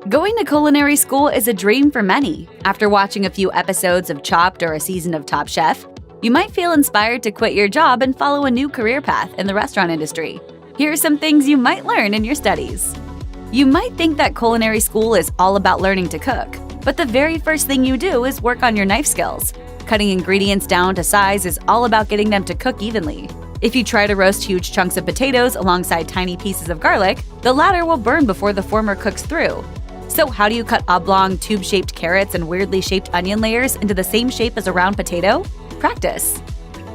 Going to culinary school is a dream for many. After watching a few episodes of Chopped or a season of Top Chef, you might feel inspired to quit your job and follow a new career path in the restaurant industry. Here are some things you might learn in your studies. You might think that culinary school is all about learning to cook, but the very first thing you do is work on your knife skills. Cutting ingredients down to size is all about getting them to cook evenly. If you try to roast huge chunks of potatoes alongside tiny pieces of garlic, the latter will burn before the former cooks through. So how do you cut oblong, tube-shaped carrots and weirdly shaped onion layers into the same shape as a round potato? Practice.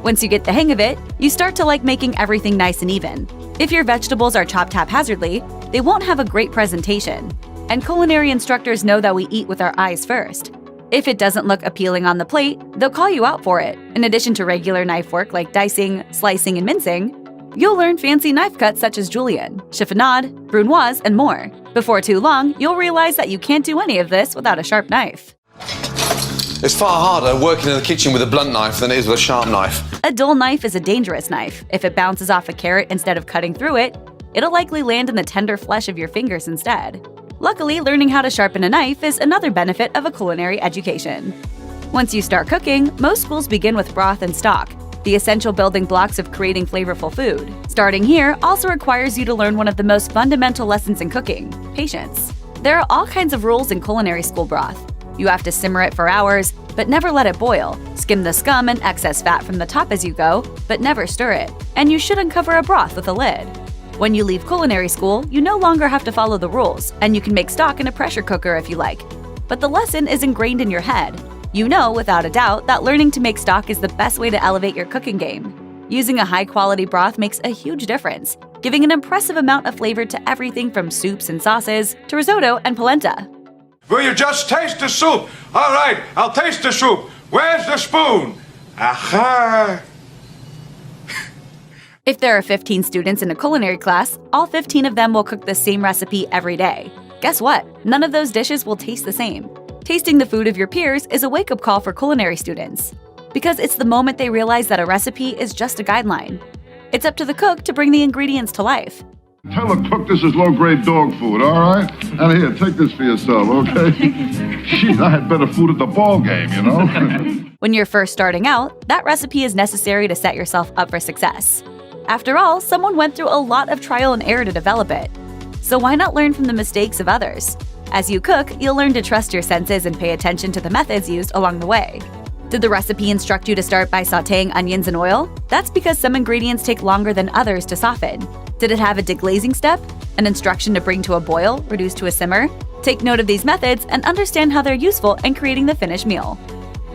Once you get the hang of it, you start to like making everything nice and even. If your vegetables are chopped haphazardly, they won't have a great presentation. And culinary instructors know that we eat with our eyes first. If it doesn't look appealing on the plate, they'll call you out for it. In addition to regular knife work like dicing, slicing, and mincing, you'll learn fancy knife cuts such as julienne, chiffonade, brunoise, and more. Before too long, you'll realize that you can't do any of this without a sharp knife. It's far harder working in the kitchen with a blunt knife than it is with a sharp knife. A dull knife is a dangerous knife. If it bounces off a carrot instead of cutting through it, it'll likely land in the tender flesh of your fingers instead. Luckily, learning how to sharpen a knife is another benefit of a culinary education. Once you start cooking, most schools begin with broth and stock, the essential building blocks of creating flavorful food. Starting here also requires you to learn one of the most fundamental lessons in cooking: patience. There are all kinds of rules in culinary school broth. You have to simmer it for hours, but never let it boil. Skim the scum and excess fat from the top as you go, but never stir it. And you should uncover a broth with a lid. When you leave culinary school, you no longer have to follow the rules, and you can make stock in a pressure cooker if you like. But the lesson is ingrained in your head. You know, without a doubt, that learning to make stock is the best way to elevate your cooking game. Using a high-quality broth makes a huge difference, giving an impressive amount of flavor to everything from soups and sauces to risotto and polenta. Will you just taste the soup? All right, I'll taste the soup. Where's the spoon? Aha! If there are 15 students in a culinary class, all 15 of them will cook the same recipe every day. Guess what? None of those dishes will taste the same. Tasting the food of your peers is a wake-up call for culinary students, because it's the moment they realize that a recipe is just a guideline. It's up to the cook to bring the ingredients to life. Tell the cook this is low-grade dog food, all right? And here, take this for yourself, okay? Jeez, I had better food at the ball game, you know? When you're first starting out, that recipe is necessary to set yourself up for success. After all, someone went through a lot of trial and error to develop it. So why not learn from the mistakes of others? As you cook, you'll learn to trust your senses and pay attention to the methods used along the way. Did the recipe instruct you to start by sautéing onions in oil? That's because some ingredients take longer than others to soften. Did it have a deglazing step? An instruction to bring to a boil, reduce to a simmer? Take note of these methods and understand how they're useful in creating the finished meal.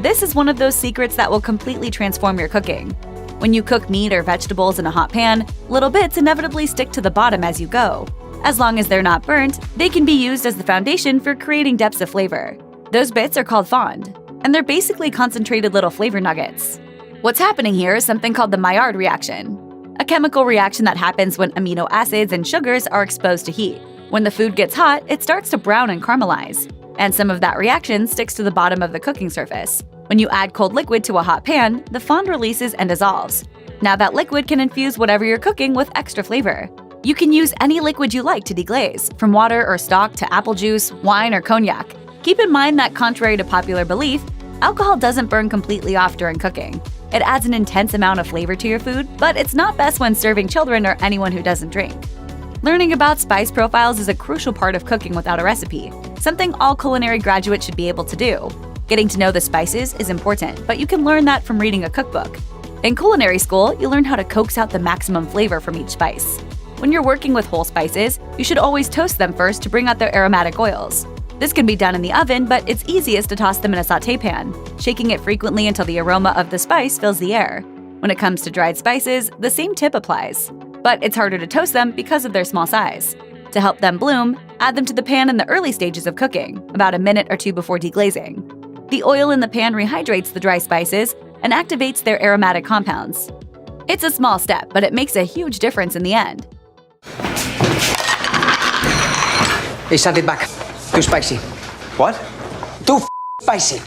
This is one of those secrets that will completely transform your cooking. When you cook meat or vegetables in a hot pan, little bits inevitably stick to the bottom as you go. As long as they're not burnt, they can be used as the foundation for creating depths of flavor. Those bits are called fond, and they're basically concentrated little flavor nuggets. What's happening here is something called the Maillard reaction, a chemical reaction that happens when amino acids and sugars are exposed to heat. When the food gets hot, it starts to brown and caramelize, and some of that reaction sticks to the bottom of the cooking surface. When you add cold liquid to a hot pan, the fond releases and dissolves. Now that liquid can infuse whatever you're cooking with extra flavor. You can use any liquid you like to deglaze, from water or stock to apple juice, wine, or cognac. Keep in mind that contrary to popular belief, alcohol doesn't burn completely off during cooking. It adds an intense amount of flavor to your food, but it's not best when serving children or anyone who doesn't drink. Learning about spice profiles is a crucial part of cooking without a recipe, something all culinary graduates should be able to do. Getting to know the spices is important, but you can learn that from reading a cookbook. In culinary school, you learn how to coax out the maximum flavor from each spice. When you're working with whole spices, you should always toast them first to bring out their aromatic oils. This can be done in the oven, but it's easiest to toss them in a sauté pan, shaking it frequently until the aroma of the spice fills the air. When it comes to dried spices, the same tip applies, but it's harder to toast them because of their small size. To help them bloom, add them to the pan in the early stages of cooking, about a minute or two before deglazing. The oil in the pan rehydrates the dry spices and activates their aromatic compounds. It's a small step, but it makes a huge difference in the end. Hey, send it back. Too spicy. What? Too spicy.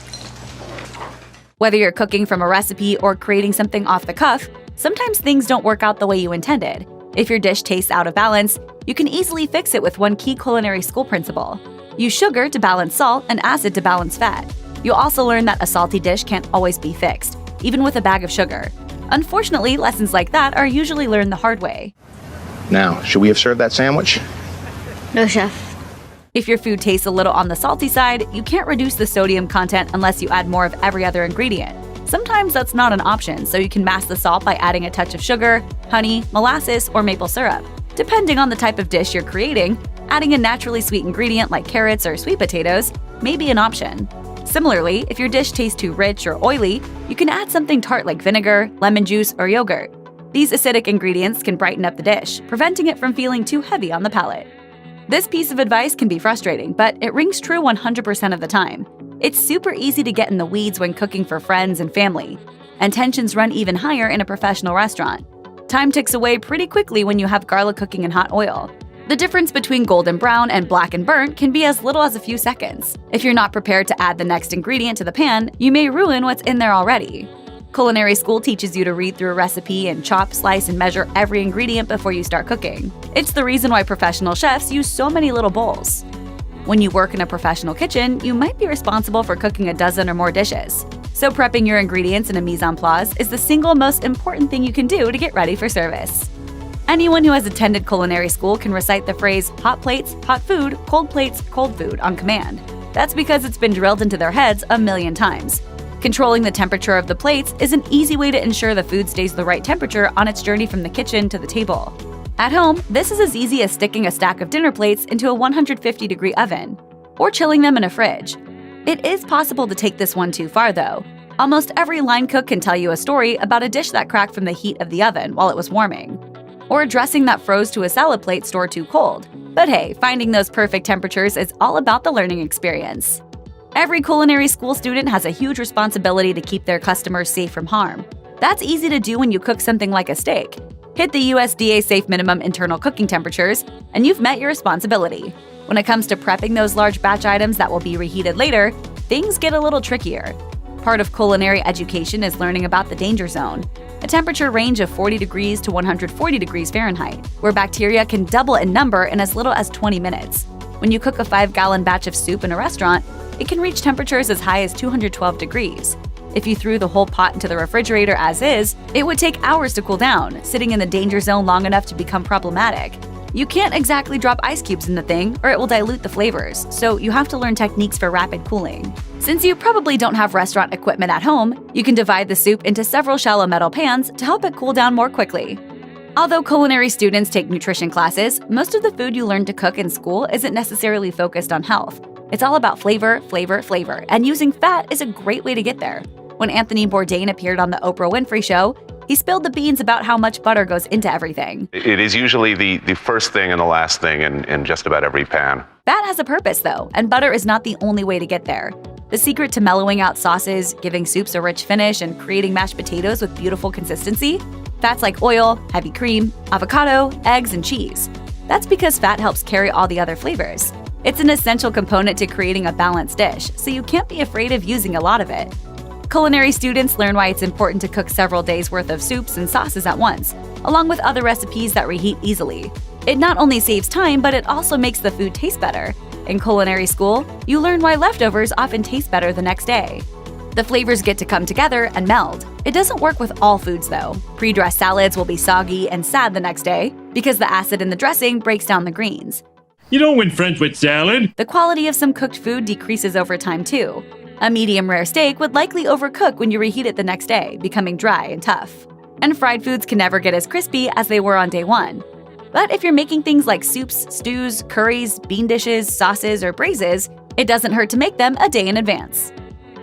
Whether you're cooking from a recipe or creating something off the cuff, sometimes things don't work out the way you intended. If your dish tastes out of balance, you can easily fix it with one key culinary school principle: Use sugar to balance salt and acid to balance fat. You'll also learn that a salty dish can't always be fixed, even with a bag of sugar. Unfortunately, lessons like that are usually learned the hard way. Now, should we have served that sandwich? No, chef. If your food tastes a little on the salty side, you can't reduce the sodium content unless you add more of every other ingredient. Sometimes that's not an option, so you can mask the salt by adding a touch of sugar, honey, molasses, or maple syrup. Depending on the type of dish you're creating, adding a naturally sweet ingredient like carrots or sweet potatoes may be an option. Similarly, if your dish tastes too rich or oily, you can add something tart like vinegar, lemon juice, or yogurt. These acidic ingredients can brighten up the dish, preventing it from feeling too heavy on the palate. This piece of advice can be frustrating, but it rings true 100% of the time. It's super easy to get in the weeds when cooking for friends and family, and tensions run even higher in a professional restaurant. Time ticks away pretty quickly when you have garlic cooking in hot oil. The difference between golden brown and black and burnt can be as little as a few seconds. If you're not prepared to add the next ingredient to the pan, you may ruin what's in there already. Culinary school teaches you to read through a recipe and chop, slice, and measure every ingredient before you start cooking. It's the reason why professional chefs use so many little bowls. When you work in a professional kitchen, you might be responsible for cooking a dozen or more dishes. So prepping your ingredients in a mise en place is the single most important thing you can do to get ready for service. Anyone who has attended culinary school can recite the phrase hot plates, hot food, cold plates, cold food on command. That's because it's been drilled into their heads a million times. Controlling the temperature of the plates is an easy way to ensure the food stays the right temperature on its journey from the kitchen to the table. At home, this is as easy as sticking a stack of dinner plates into a 150-degree oven, or chilling them in a fridge. It is possible to take this one too far, though. Almost every line cook can tell you a story about a dish that cracked from the heat of the oven while it was warming, or a dressing that froze to a salad plate stored too cold. But hey, finding those perfect temperatures is all about the learning experience. Every culinary school student has a huge responsibility to keep their customers safe from harm. That's easy to do when you cook something like a steak. Hit the USDA Safe Minimum Internal Cooking Temperatures, and you've met your responsibility. When it comes to prepping those large batch items that will be reheated later, things get a little trickier. Part of culinary education is learning about the danger zone, a temperature range of 40 degrees to 140 degrees Fahrenheit, where bacteria can double in number in as little as 20 minutes. When you cook a 5-gallon batch of soup in a restaurant, it can reach temperatures as high as 212 degrees. If you threw the whole pot into the refrigerator as is, it would take hours to cool down, sitting in the danger zone long enough to become problematic. You can't exactly drop ice cubes in the thing, or it will dilute the flavors, so you have to learn techniques for rapid cooling. Since you probably don't have restaurant equipment at home, you can divide the soup into several shallow metal pans to help it cool down more quickly. Although culinary students take nutrition classes, most of the food you learn to cook in school isn't necessarily focused on health. It's all about flavor, flavor, flavor, and using fat is a great way to get there. When Anthony Bourdain appeared on the Oprah Winfrey Show, he spilled the beans about how much butter goes into everything. It is usually the first thing and the last thing in just about every pan. Fat has a purpose, though, and butter is not the only way to get there. The secret to mellowing out sauces, giving soups a rich finish, and creating mashed potatoes with beautiful consistency? Fats like oil, heavy cream, avocado, eggs, and cheese. That's because fat helps carry all the other flavors. It's an essential component to creating a balanced dish, so you can't be afraid of using a lot of it. Culinary students learn why it's important to cook several days' worth of soups and sauces at once, along with other recipes that reheat easily. It not only saves time, but it also makes the food taste better. In culinary school, you learn why leftovers often taste better the next day. The flavors get to come together and meld. It doesn't work with all foods, though. Pre-dressed salads will be soggy and sad the next day because the acid in the dressing breaks down the greens. You don't win friends with salad. The quality of some cooked food decreases over time, too. A medium-rare steak would likely overcook when you reheat it the next day, becoming dry and tough. And fried foods can never get as crispy as they were on day one. But if you're making things like soups, stews, curries, bean dishes, sauces, or braises, it doesn't hurt to make them a day in advance.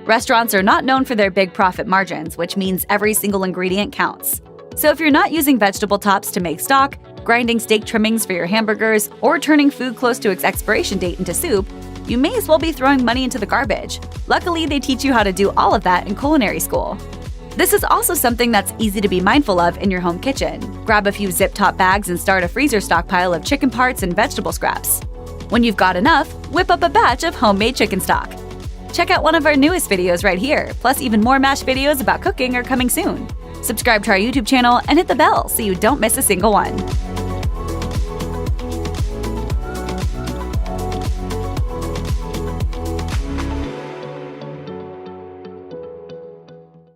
Restaurants are not known for their big profit margins, which means every single ingredient counts. So if you're not using vegetable tops to make stock, grinding steak trimmings for your hamburgers, or turning food close to its expiration date into soup, you may as well be throwing money into the garbage. Luckily, they teach you how to do all of that in culinary school. This is also something that's easy to be mindful of in your home kitchen. Grab a few zip-top bags and start a freezer stockpile of chicken parts and vegetable scraps. When you've got enough, whip up a batch of homemade chicken stock. Check out one of our newest videos right here, plus even more MASH videos about cooking are coming soon. Subscribe to our YouTube channel and hit the bell so you don't miss a single one.